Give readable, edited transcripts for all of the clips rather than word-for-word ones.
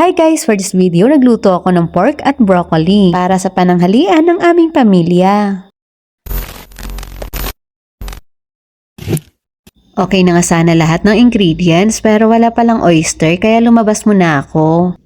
Hi guys! For this video, nagluto ako ng pork at broccoli para sa pananghalian ng aming pamilya. Okay na nga sana lahat ng ingredients pero wala palang oyster kaya lumabas muna ako.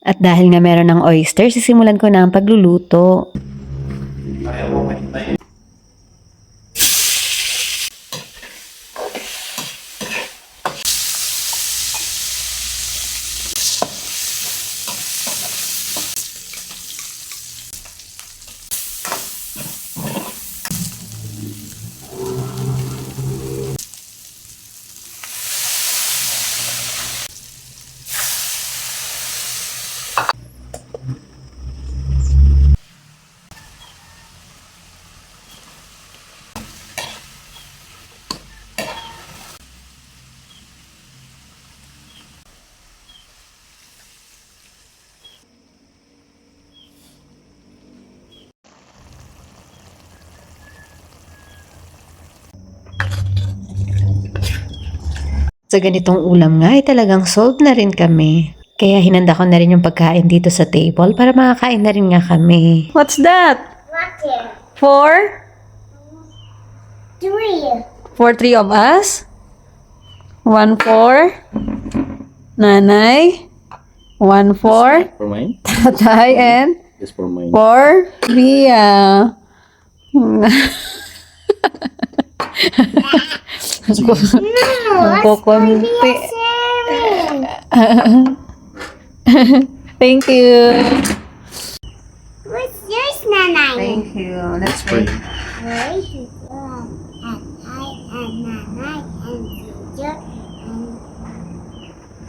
At dahil nga meron ng oyster, sisimulan ko na ang pagluluto. Sa ganitong ulam nga ay talagang sold na rin kami. Kaya hinanda ko na rin yung pagkain dito sa table para makakain na rin nga kami. What's that? Water. For? 3. For 3 of us? 1 for Nanay. 1 for For mine? Tatay and Just for mine. for Mia. Kukunti. Thank you. What's yours, Nanay? Thank you. Let's For wait. Where is it? And I and Nanay and teacher and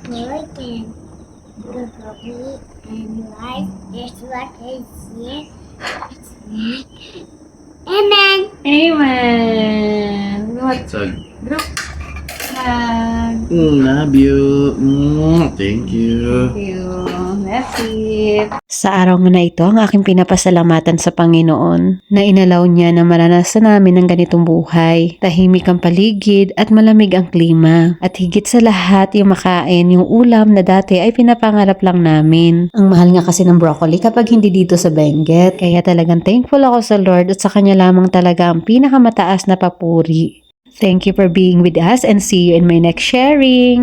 Lloyd and the puppy and life is what is here. Amen. Amen. What? So, Group? love you. Thank you. Thank you. That's it. Sa araw nga na ito, ang aking pinapasalamatan sa Panginoon na inalaw niya na maranasan namin ng ganitong buhay. Tahimik ang paligid at malamig ang klima. At higit sa lahat, yung makain, yung ulam na dati ay pinapangarap lang namin. Ang mahal nga kasi ng broccoli kapag hindi dito sa Benguet. Kaya talagang thankful ako sa Lord at sa Kanya lamang talaga ang pinakamataas na papuri. Thank you for being with us and see you in my next sharing.